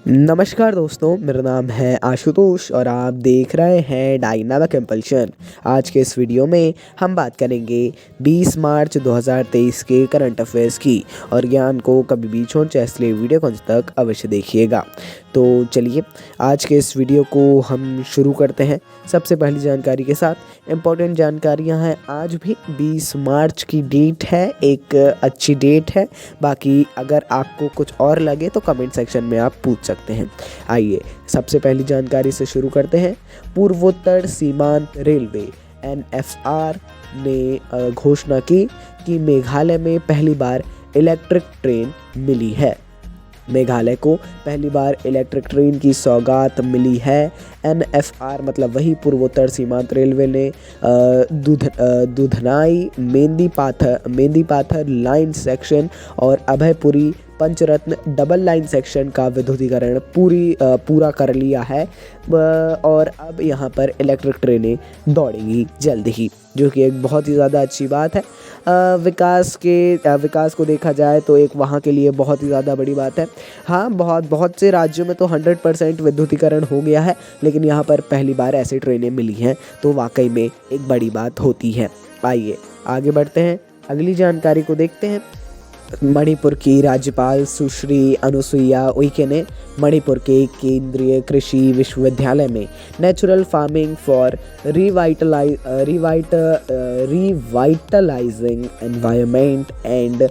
नमस्कार दोस्तों, मेरा नाम है आशुतोष और आप देख रहे हैं डायनामिक इम्पल्शन। आज के इस वीडियो में हम बात करेंगे 20 मार्च 2023 के करंट अफेयर्स की। और ज्ञान को कभी भी छोड़ चाहे, इसलिए वीडियो को अंत तक अवश्य देखिएगा। तो चलिए आज के इस वीडियो को हम शुरू करते हैं सबसे पहली जानकारी के साथ। इम्पोर्टेंट जानकारियां हैं। आज भी 20 मार्च की डेट है, एक अच्छी डेट है। बाकी अगर आपको कुछ और लगे तो कमेंट सेक्शन में आप पूछ सकते हैं। आइए सबसे पहली जानकारी से शुरू करते हैं। पूर्वोत्तर सीमांत रेलवे NFR ने घोषणा की कि मेघालय में पहली बार इलेक्ट्रिक ट्रेन मिली है। मेघालय को पहली बार इलेक्ट्रिक ट्रेन की सौगात मिली है। NFR मतलब वही पूर्वोत्तर सीमांत रेलवे ने दुधनाई मेंदीपाथर लाइन सेक्शन और अभयपुरी पंचरत्न डबल लाइन सेक्शन का विद्युतीकरण पूरा कर लिया है। और अब यहाँ पर इलेक्ट्रिक ट्रेनें दौड़ेंगी जल्द ही, जो कि एक बहुत ही ज़्यादा अच्छी बात है। विकास को देखा जाए तो एक वहाँ के लिए बहुत ही ज़्यादा बड़ी बात है। हाँ, बहुत से राज्यों में तो 100% विद्युतीकरण हो गया है, लेकिन यहाँ पर पहली बार ऐसी ट्रेनें मिली हैं, तो वाकई में एक बड़ी बात होती है। आइए आगे बढ़ते हैं, अगली जानकारी को देखते हैं। मणिपुर की राज्यपाल सुश्री अनुसुईया उइके ने मणिपुर के केंद्रीय कृषि विश्वविद्यालय में natural farming for revitalising environment and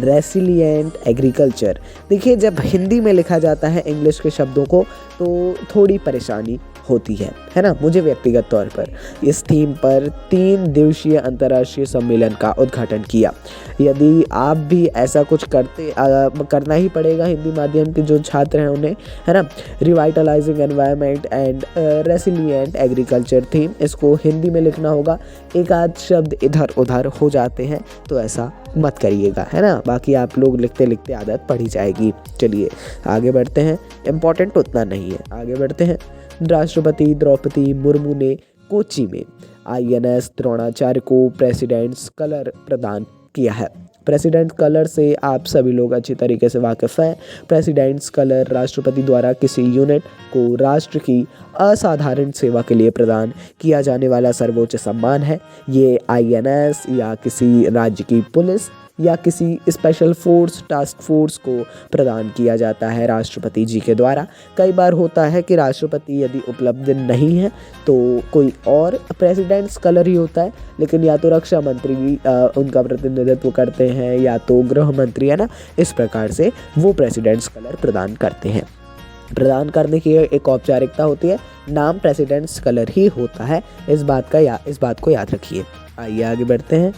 resilient agriculture. देखिए, जब हिंदी में लिखा जाता है इंग्लिश के शब्दों को तो थोड़ी परेशानी होती है ना। मुझे व्यक्तिगत तौर पर इस थीम पर 3 दिवसीय अंतर्राष्ट्रीय सम्मेलन का उद्घाटन किया। यदि आप भी ऐसा कुछ करना ही पड़ेगा, हिंदी माध्यम के जो छात्र हैं उन्हें, है ना। Revitalising environment and resilient agriculture theme, इसको हिंदी में लिखना होगा। एक आध शब्द इधर उधर हो जाते हैं तो ऐसा मत करिएगा, है ना। बाकी आप लोग लिखते लिखते आदत पड़ ही जाएगी। चलिए आगे बढ़ते हैं, इम्पोर्टेंट उतना नहीं है, आगे बढ़ते हैं। राष्ट्रपति द्रौपदी मुर्मू ने कोच्चि में INS द्रोणाचार्य को प्रेसिडेंट्स कलर प्रदान किया है। प्रेसिडेंट कलर से आप सभी लोग अच्छी तरीके से वाकिफ़ हैं। प्रेसिडेंट्स कलर राष्ट्रपति द्वारा किसी यूनिट को राष्ट्र की असाधारण सेवा के लिए प्रदान किया जाने वाला सर्वोच्च सम्मान है। ये INS या किसी राज्य की पुलिस या किसी स्पेशल फोर्स टास्क फोर्स को प्रदान किया जाता है राष्ट्रपति जी के द्वारा। कई बार होता है कि राष्ट्रपति यदि उपलब्ध नहीं है तो कोई और प्रेसिडेंट्स कलर ही होता है, लेकिन या तो रक्षा मंत्री उनका प्रतिनिधित्व करते हैं या तो गृह मंत्री, है ना। इस प्रकार से वो प्रेसिडेंट्स कलर प्रदान करते हैं। प्रदान करने की एक औपचारिकता होती है, नाम प्रेसिडेंट्स कलर ही होता है। इस बात को याद रखिए। आइए आगे बढ़ते हैं।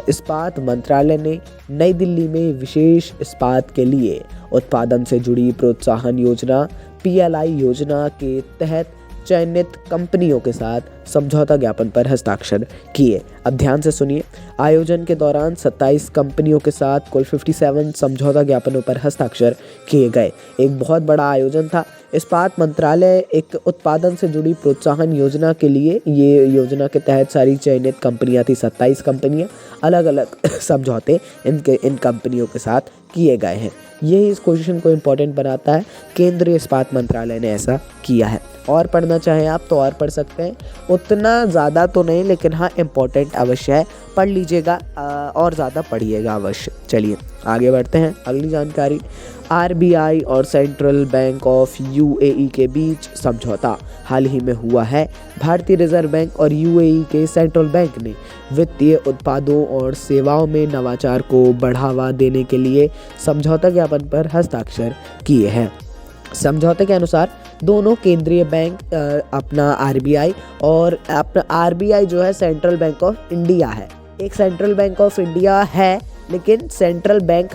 इस्पात मंत्रालय ने नई दिल्ली में विशेष इस्पात के लिए उत्पादन से जुड़ी प्रोत्साहन योजना PLI योजना के तहत चयनित कंपनियों के साथ समझौता ज्ञापन पर हस्ताक्षर किए। अब ध्यान से सुनिए। आयोजन के दौरान 27 कंपनियों के साथ कुल 57 समझौता ज्ञापनों पर हस्ताक्षर किए गए। एक बहुत बड़ा आयोजन था। इस्पात मंत्रालय एक उत्पादन से जुड़ी प्रोत्साहन योजना के लिए, ये योजना के तहत सारी चयनित कंपनियां थी, 27 कंपनियां, अलग अलग समझौते इन कंपनियों के साथ किए गए हैं। यही इस क्वेश्चन को इम्पोर्टेंट बनाता है। केंद्रीय इस्पात मंत्रालय ने ऐसा किया है। और पढ़ना चाहें आप तो और पढ़ सकते हैं, उतना ज़्यादा तो नहीं, लेकिन हाँ इम्पोर्टेंट अवश्य है, पढ़ लीजिएगा और ज़्यादा पढ़िएगा अवश्य। चलिए आगे बढ़ते हैं, अगली जानकारी। RBI और सेंट्रल बैंक ऑफ UAE के बीच समझौता हाल ही में हुआ है। भारतीय रिजर्व बैंक और UAE के सेंट्रल बैंक ने वित्तीय उत्पादों और सेवाओं में नवाचार को बढ़ावा देने के लिए समझौता ज्ञापन पर हस्ताक्षर किए हैं। समझौते के अनुसार दोनों केंद्रीय बैंक अपना RBI और अपना RBI जो है सेंट्रल बैंक ऑफ इंडिया है। एक सेंट्रल बैंक ऑफ इंडिया है, लेकिन सेंट्रल बैंक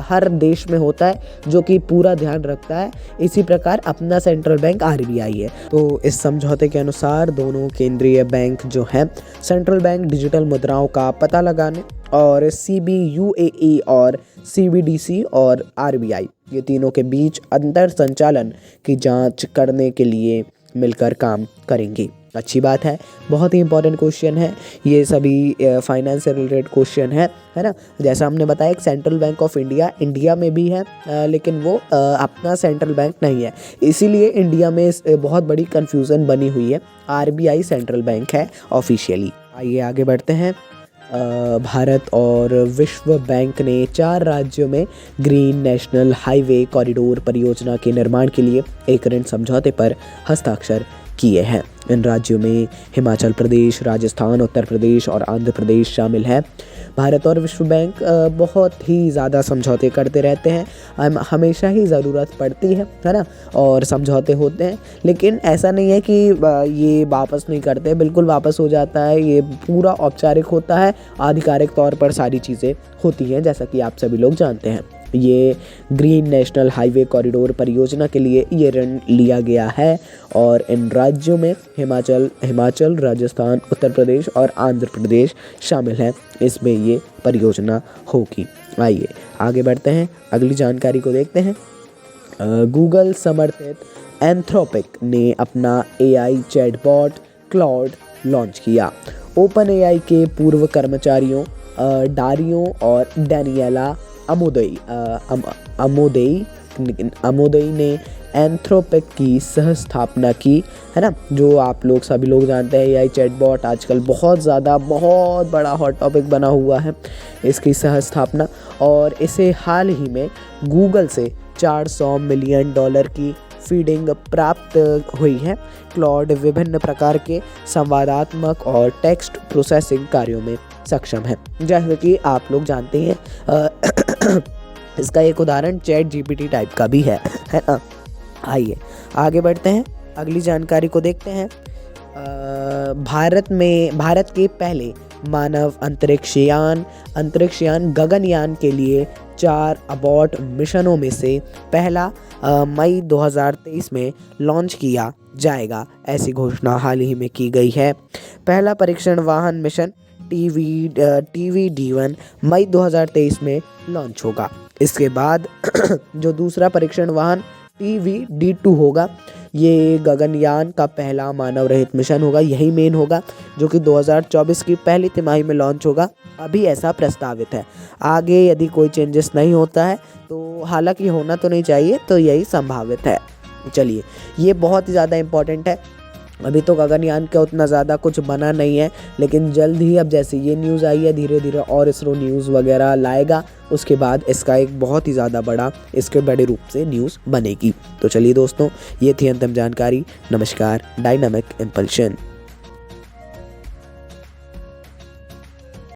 हर देश में होता है जो कि पूरा ध्यान रखता है। इसी प्रकार अपना सेंट्रल बैंक RBI है। तो इस समझौते के अनुसार दोनों केंद्रीय बैंक जो हैं, सेंट्रल बैंक डिजिटल मुद्राओं का पता लगाने और CBUAE और CBDC और RBI ये तीनों के बीच अंतर संचालन की जांच करने के लिए मिलकर काम करेंगे। अच्छी बात है, बहुत ही इंपॉर्टेंट क्वेश्चन है, ये सभी फाइनेंस से रिलेटेड क्वेश्चन है ना। जैसा हमने बताया एक central bank of India India में भी है, लेकिन वो अपना सेंट्रल बैंक नहीं है, इसीलिए इंडिया में बहुत बड़ी कन्फ्यूज़न बनी हुई है। RBI सेंट्रल बैंक है ऑफिशियली। आइए आगे बढ़ते हैं। भारत और विश्व बैंक ने 4 राज्यों में ग्रीन नेशनल हाईवे कॉरिडोर परियोजना के निर्माण के लिए एक ऋण समझौते पर हस्ताक्षर किए हैं। इन राज्यों में हिमाचल प्रदेश, राजस्थान, उत्तर प्रदेश और आंध्र प्रदेश शामिल है। भारत और विश्व बैंक बहुत ही ज़्यादा समझौते करते रहते हैं, हमेशा ही ज़रूरत पड़ती है ना, और समझौते होते हैं, लेकिन ऐसा नहीं है कि ये वापस नहीं करते, बिल्कुल वापस हो जाता है। ये पूरा औपचारिक होता है, आधिकारिक तौर पर सारी चीज़ें होती हैं, जैसा कि आप सभी लोग जानते हैं। ये ग्रीन नेशनल हाईवे कॉरिडोर परियोजना के लिए ये ऋण लिया गया है और इन राज्यों में हिमाचल, राजस्थान, उत्तर प्रदेश और आंध्र प्रदेश शामिल हैं। इसमें ये परियोजना होगी। आइए आगे बढ़ते हैं, अगली जानकारी को देखते हैं। गूगल समर्थित एंथ्रोपिक ने अपना AI चैटबॉट क्लॉड लॉन्च किया। OpenAI के पूर्व कर्मचारियों डारियो और डैनियला अमोदई ने एंथ्रोपिक की सह स्थापना की, है ना। जो आप लोग सभी लोग जानते हैं AI चैटबॉट आजकल बहुत बड़ा हॉट टॉपिक बना हुआ है, इसकी सह स्थापना, और इसे हाल ही में गूगल से $400 मिलियन की फंडिंग प्राप्त हुई है। क्लॉड विभिन्न प्रकार के संवादात्मक और टेक्स्ट प्रोसेसिंग कार्यों में सक्षम है, जैसे कि आप लोग जानते हैं। इसका एक उदाहरण ChatGPT टाइप का भी है ना। आइए आगे बढ़ते हैं, अगली जानकारी को देखते हैं। भारत के पहले मानव अंतरिक्षयान गगनयान के लिए 4 अबॉर्ट मिशनों में से पहला मई 2023 में लॉन्च किया जाएगा, ऐसी घोषणा हाल ही में की गई है। पहला परीक्षण वाहन मिशन TVD1 मई 2023 में लॉन्च होगा। इसके बाद जो दूसरा परीक्षण वाहन TVD2 होगा, ये गगनयान का पहला मानव रहित मिशन होगा, यही मेन होगा, जो कि 2024 की पहली तिमाही में लॉन्च होगा। अभी ऐसा प्रस्तावित है, आगे यदि कोई चेंजेस नहीं होता है तो, हालांकि होना तो नहीं चाहिए, तो यही संभावित है। चलिए, ये बहुत ही ज़्यादा इम्पोर्टेंट है। अभी तो गगनयान का उतना ज़्यादा कुछ बना नहीं है, लेकिन जल्द ही, अब जैसे ये न्यूज़ आई है, धीरे धीरे और इसरो न्यूज़ वगैरह लाएगा, उसके बाद इसका एक बहुत ही ज़्यादा इसके बड़े रूप से न्यूज़ बनेगी। तो चलिए दोस्तों, ये थी अंतिम जानकारी। नमस्कार, डायनामिक इम्पल्शन।